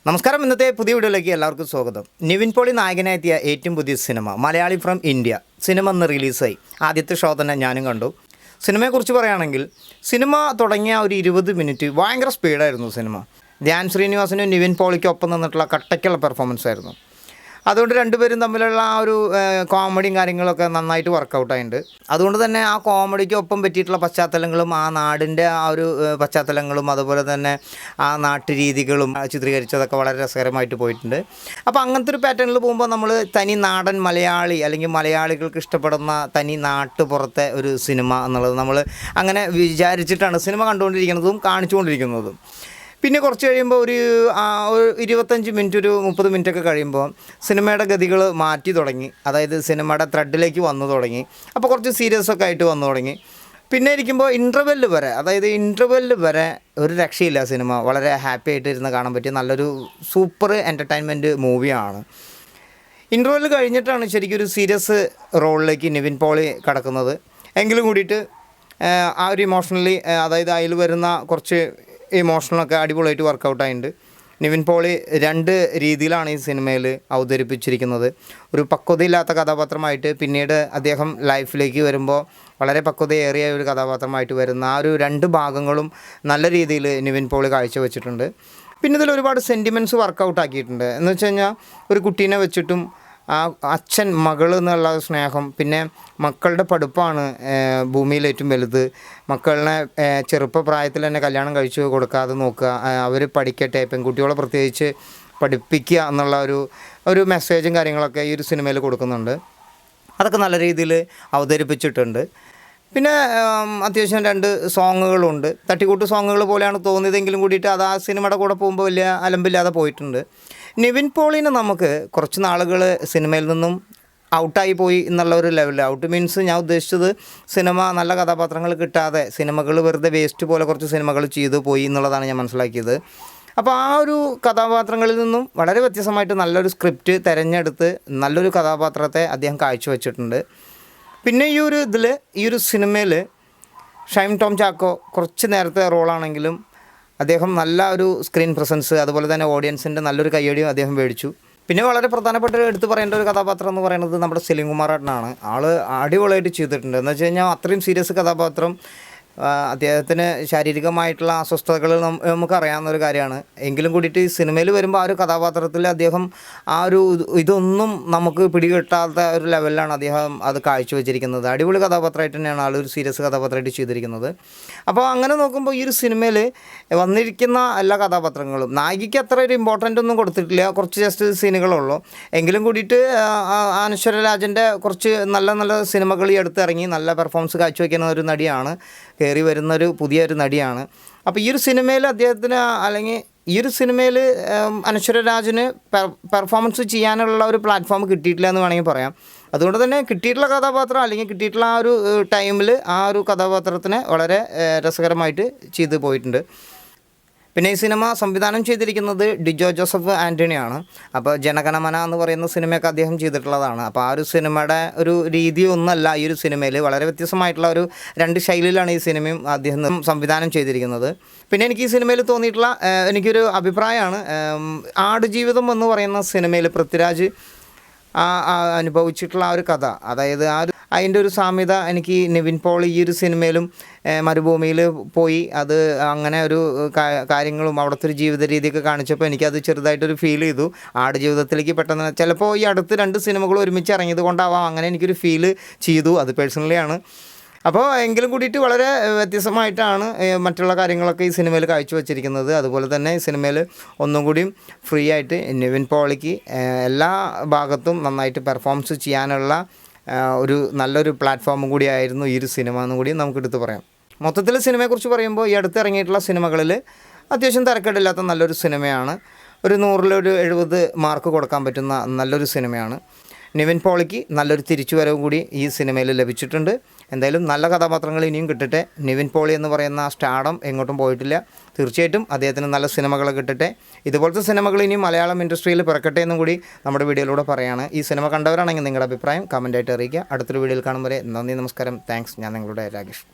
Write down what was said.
നമസ്കാരം. ഇന്നത്തെ പുതിയ വീഡിയോയിലേക്ക് എല്ലാവർക്കും സ്വാഗതം. നിവിൻ പോളി നായകനായെത്തിയ ഏറ്റവും പുതിയ cinema Malayali from India cinema ഇന്ന് റിലീസായി. ആദ്യത്തെ ഷോ തന്നെ ഞാനും കണ്ടു. സിനിമയെക്കുറിച്ച് പറയുകയാണെങ്കിൽ സിനിമ തുടങ്ങിയ ഒരു 20 മിനിറ്റ് ഭയങ്കര സ്പീഡായിരുന്നു സിനിമ. ധ്യാൻ ശ്രീനിവാസനും നിവിൻ പോളിക്കും ഒപ്പം നിന്നിട്ടുള്ള കട്ടയ്ക്കുള്ള പെർഫോമൻസ് ആയിരുന്നു. അതുകൊണ്ട് രണ്ടുപേരും തമ്മിലുള്ള ആ ഒരു കോമഡിയും കാര്യങ്ങളൊക്കെ നന്നായിട്ട് വർക്കൗട്ടായിട്ടുണ്ട്. അതുകൊണ്ട് തന്നെ ആ കോമഡിക്ക് ഒപ്പം പറ്റിയിട്ടുള്ള പശ്ചാത്തലങ്ങളും ആ നാടിൻ്റെ ആ ഒരു പശ്ചാത്തലങ്ങളും അതുപോലെ തന്നെ ആ നാട്ടുരീതികളും ചിത്രീകരിച്ചതൊക്കെ വളരെ രസകരമായിട്ട് പോയിട്ടുണ്ട്. അപ്പോൾ അങ്ങനത്തെ ഒരു പാറ്റേണിൽ പോകുമ്പോൾ നമ്മൾ തനി നാടൻ മലയാളി അല്ലെങ്കിൽ മലയാളികൾക്ക് ഇഷ്ടപ്പെടുന്ന തനി നാട്ടുപുറത്തെ ഒരു സിനിമ എന്നുള്ളത് നമ്മൾ അങ്ങനെ വിചാരിച്ചിട്ടാണ് സിനിമ കണ്ടുകൊണ്ടിരിക്കുന്നതും കാണിച്ചുകൊണ്ടിരിക്കുന്നതും. പിന്നെ കുറച്ച് കഴിയുമ്പോൾ ഒരു 25 മിനിറ്റ് ഒരു 30 മിനിറ്റൊക്കെ കഴിയുമ്പോൾ സിനിമയുടെ ഗതികൾ മാറ്റി തുടങ്ങി. അതായത് സിനിമയുടെ ത്രെഡിലേക്ക് വന്നു തുടങ്ങി. അപ്പോൾ കുറച്ച് സീരിയസ് ഒക്കെ ആയിട്ട് വന്നു തുടങ്ങി. പിന്നെ ഇരിക്കുമ്പോൾ ഇൻ്റർവെല്ല് വരെ ഒരു രക്ഷയില്ല. സിനിമ വളരെ ഹാപ്പി ആയിട്ട് ഇരുന്ന് കാണാൻ പറ്റിയ നല്ലൊരു സൂപ്പർ എൻ്റർടൈൻമെൻറ്റ് മൂവിയാണ്. ഇൻ്റർവെല്ല് കഴിഞ്ഞിട്ടാണ് ശരിക്കും ഒരു സീരിയസ് റോളിലേക്ക് നിവിൻ പോളി കടക്കുന്നത്. എങ്കിലും കൂടിയിട്ട് ആ ഒരു ഇമോഷണലി അതായത് അതിൽ വരുന്ന കുറച്ച് ഇമോഷണലൊക്കെ അടിപൊളിയായിട്ട് വർക്കൗട്ടായിട്ടുണ്ട്. നിവിൻ പോളി 2 രീതിയിലാണ് ഈ സിനിമയിൽ അവതരിപ്പിച്ചിരിക്കുന്നത്. ഒരു പക്വതയില്ലാത്ത കഥാപാത്രമായിട്ട്, പിന്നീട് അദ്ദേഹം ലൈഫിലേക്ക് വരുമ്പോൾ വളരെ പക്വതയേറിയ ഒരു കഥാപാത്രമായിട്ട് വരുന്ന ആ ഒരു 2 ഭാഗങ്ങളും നല്ല രീതിയിൽ നിവിൻ പോളി കാഴ്ചവെച്ചിട്ടുണ്ട്. പിന്നെ ഇതിൽ ഒരുപാട് സെൻറ്റിമെൻറ്റ്സ് വർക്കൗട്ടാക്കിയിട്ടുണ്ട്. എന്ന് വെച്ച് കഴിഞ്ഞാൽ ഒരു കുട്ടീനെ വെച്ചിട്ടും ആ അച്ഛൻ മകൾ എന്നുള്ള സ്നേഹം, പിന്നെ മക്കളുടെ പഠിപ്പാണ് ഭൂമിയിൽ ഏറ്റവും വലുത്. മക്കളിനെ ചെറുപ്പപ്രായത്തിൽ തന്നെ കല്യാണം കഴിച്ചു കൊടുക്കാതെ നോക്കുക, അവർ പഠിക്കട്ടെ, പെൺകുട്ടികളെ പ്രത്യേകിച്ച് പഠിപ്പിക്കുക എന്നുള്ള ഒരു മെസ്സേജും കാര്യങ്ങളൊക്കെ ഈ ഒരു സിനിമയിൽ കൊടുക്കുന്നുണ്ട്. അതൊക്കെ നല്ല രീതിയിൽ അവതരിപ്പിച്ചിട്ടുണ്ട്. പിന്നെ അത്യാവശ്യം 2 സോങ്ങുകളുണ്ട്. തട്ടിക്കൂട്ട് സോങ്ങുകൾ പോലെയാണ് തോന്നിയതെങ്കിലും കൂടിയിട്ട് അത് ആ സിനിമയുടെ കൂടെ പോകുമ്പോൾ വലിയ അലമ്പില്ലാതെ പോയിട്ടുണ്ട്. നിവിൻ പോളിനെ നമുക്ക് കുറച്ച് നാളുകൾ സിനിമയിൽ നിന്നും ഔട്ടായി പോയി എന്നുള്ള ഒരു ലെവലിൽ, ഔട്ട് മീൻസ് ഞാൻ ഉദ്ദേശിച്ചത് സിനിമ നല്ല കഥാപാത്രങ്ങൾ കിട്ടാതെ സിനിമകൾ വെറുതെ വേസ്റ്റ് പോലെ കുറച്ച് സിനിമകൾ ചെയ്തു പോയി എന്നുള്ളതാണ് ഞാൻ മനസ്സിലാക്കിയത്. അപ്പോൾ ആ ഒരു കഥാപാത്രങ്ങളിൽ നിന്നും വളരെ വ്യത്യസ്തമായിട്ട് നല്ലൊരു സ്ക്രിപ്റ്റ് തിരഞ്ഞെടുത്ത് നല്ലൊരു കഥാപാത്രത്തെ അദ്ദേഹം കാഴ്ചവെച്ചിട്ടുണ്ട്. പിന്നെ ഈ ഒരു സിനിമയിൽ ഷൈൻ ടോം ചാക്കോ കുറച്ച് നേരത്തെ റോളാണെങ്കിലും അദ്ദേഹം നല്ല ഒരു സ്ക്രീൻ പ്രസൻസ്, അതുപോലെ തന്നെ ഓഡിയൻസിൻ്റെ നല്ലൊരു കയ്യടിയും അദ്ദേഹം മേടിച്ചു. പിന്നെ വളരെ പ്രധാനപ്പെട്ട എടുത്ത് പറയേണ്ട ഒരു കഥാപാത്രം എന്ന് പറയുന്നത് നമ്മുടെ സലീം കുമാറേട്ടനാണ്. ആൾ അടിപൊളിയായിട്ട് ചെയ്തിട്ടുണ്ട്. എന്ന് വെച്ച് കഴിഞ്ഞാൽ അത്രയും സീരിയസ് കഥാപാത്രം, അദ്ദേഹത്തിന് ശാരീരികമായിട്ടുള്ള അസ്വസ്ഥതകൾ നമുക്കറിയാവുന്ന ഒരു കാര്യമാണ്. എങ്കിലും കൂടിയിട്ട് ഈ സിനിമയിൽ വരുമ്പോൾ ആ ഒരു കഥാപാത്രത്തിൽ അദ്ദേഹം ആ ഒരു ഇതൊന്നും നമുക്ക് പിടികിട്ടാത്ത ഒരു ലെവലിലാണ് അദ്ദേഹം അത് കാഴ്ചവെച്ചിരിക്കുന്നത്. അടിപൊളി കഥാപാത്രമായിട്ട് തന്നെയാണ് ആളൊരു സീരിയസ് കഥാപാത്രമായിട്ട് ചെയ്തിരിക്കുന്നത്. അപ്പോൾ അങ്ങനെ നോക്കുമ്പോൾ ഈ ഒരു സിനിമയിൽ വന്നിരിക്കുന്ന എല്ലാ കഥാപാത്രങ്ങളും നായികയ്ക്ക് അത്ര ഒരു ഇമ്പോർട്ടൻ്റ് ഒന്നും കൊടുത്തിട്ടില്ല. കുറച്ച് ജസ്റ്റ് സീനുകളുള്ളൂ. എങ്കിലും കൂടിയിട്ട് അനശ്വര രാജൻ്റെ കുറച്ച് നല്ല നല്ല സിനിമകൾ ഈ അടുത്തിറങ്ങി നല്ല പെർഫോമൻസ് കാഴ്ചവെക്കുന്ന ഒരു നടിയാണ്, കയറി വരുന്നൊരു പുതിയൊരു നടിയാണ്. അപ്പോൾ ഈ ഒരു സിനിമയിൽ അദ്ദേഹത്തിന് അല്ലെങ്കിൽ ഈ ഒരു സിനിമയിൽ അനശ്വര രാജന് പെർഫോമൻസ് ചെയ്യാനുള്ള ഒരു പ്ലാറ്റ്ഫോം കിട്ടിയിട്ടില്ല എന്ന് വേണമെങ്കിൽ പറയാം. അതുകൊണ്ട് തന്നെ കിട്ടിയിട്ടുള്ള കഥാപാത്രം അല്ലെങ്കിൽ കിട്ടിയിട്ടുള്ള ആ ഒരു ടൈമിൽ ആ ഒരു കഥാപാത്രത്തിനെ വളരെ രസകരമായിട്ട് ചെയ്തു പോയിട്ടുണ്ട്. പിന്നെ ഈ സിനിമ സംവിധാനം ചെയ്തിരിക്കുന്നത് ഡിജോ ജോസഫ് ആൻ്റണിയാണ്. അപ്പോൾ ജനഗണമന എന്ന് പറയുന്ന സിനിമയൊക്കെ അദ്ദേഹം ചെയ്തിട്ടുള്ളതാണ്. അപ്പോൾ ആ ഒരു സിനിമയുടെ ഒരു രീതിയൊന്നല്ല ഈ ഒരു സിനിമയിൽ, വളരെ വ്യത്യസ്തമായിട്ടുള്ള ഒരു 2 ശൈലിയിലാണ് ഈ സിനിമയും അദ്ദേഹം സംവിധാനം ചെയ്തിരിക്കുന്നത്. പിന്നെ എനിക്ക് ഈ സിനിമയിൽ തോന്നിയിട്ടുള്ള എനിക്കൊരു അഭിപ്രായമാണ്, ആടുജീവിതം എന്ന് പറയുന്ന സിനിമയിൽ പൃഥ്വിരാജ് അനുഭവിച്ചിട്ടുള്ള ആ ഒരു കഥ, അതായത് അതിൻ്റെ ഒരു സാമ്യത എനിക്ക് നിവിൻ പോളി ഈ ഒരു സിനിമയിലും മരുഭൂമിയിൽ പോയി അത് അങ്ങനെ ഒരു കാര്യങ്ങളും അവിടുത്തെ ഒരു ജീവിത രീതിയൊക്കെ കാണിച്ചപ്പോൾ എനിക്കത് ചെറുതായിട്ടൊരു ഫീൽ ചെയ്തു. ആടുജീവിതത്തിലേക്ക് പെട്ടെന്ന് ചിലപ്പോൾ ഈ അടുത്ത് 2 സിനിമകൾ ഒരുമിച്ച് ഇറങ്ങിയത് കൊണ്ടാവാം അങ്ങനെ എനിക്കൊരു ഫീൽ ചെയ്തു. അത് പേഴ്സണലിയാണ്. അപ്പോൾ എങ്കിലും കൂടിയിട്ട് വളരെ വ്യത്യസ്തമായിട്ടാണ് മറ്റുള്ള കാര്യങ്ങളൊക്കെ ഈ സിനിമയിൽ കാഴ്ചവെച്ചിരിക്കുന്നത്. അതുപോലെ തന്നെ ഈ സിനിമയിൽ ഒന്നും കൂടിയും ഫ്രീ ആയിട്ട് നിവിൻ പോളിക്ക് എല്ലാ ഭാഗത്തും നന്നായിട്ട് പെർഫോമൻസ് ചെയ്യാനുള്ള ഒരു നല്ലൊരു പ്ലാറ്റ്ഫോമും കൂടിയായിരുന്നു ഈ ഒരു സിനിമ എന്നും കൂടി നമുക്കെടുത്ത് പറയാം. മൊത്തത്തിൽ സിനിമയെക്കുറിച്ച് പറയുമ്പോൾ ഈ അടുത്ത് ഇറങ്ങിയിട്ടുള്ള സിനിമകളിൽ അത്യാവശ്യം തിരക്കേടില്ലാത്ത നല്ലൊരു സിനിമയാണ്. ഒരു 100-ൽ 70 മാർക്ക് കൊടുക്കാൻ പറ്റുന്ന നല്ലൊരു സിനിമയാണ്. നിവിൻ പോളിക്ക് നല്ലൊരു തിരിച്ചുവരവും കൂടി ഈ സിനിമയിൽ ലഭിച്ചിട്ടുണ്ട്. എന്തായാലും നല്ല കഥാപാത്രങ്ങൾ ഇനിയും കിട്ടട്ടെ. നിവിൻ പോളി എന്ന് പറയുന്ന സ്റ്റാർഡം എങ്ങോട്ടും പോയിട്ടില്ല. തീർച്ചയായിട്ടും അദ്ദേഹത്തിന് നല്ല സിനിമകൾ കിട്ടട്ടെ. ഇതുപോലത്തെ സിനിമകൾ ഇനിയും മലയാളം ഇൻഡസ്ട്രിയിൽ പിറക്കട്ടെ എന്നും കൂടി നമ്മുടെ വീഡിയോയിലൂടെ പറയുകയാണ്. ഈ സിനിമ കണ്ടവരാണെങ്കിൽ നിങ്ങളുടെ അഭിപ്രായം കമൻറ്റായിട്ട് അറിയിക്കുക. അടുത്തൊരു വീഡിയോയിൽ കാണും വരെ നന്ദി, നമസ്കാരം, താങ്ക്സ്. ഞാൻ നിങ്ങളുടെ രാകേഷ്.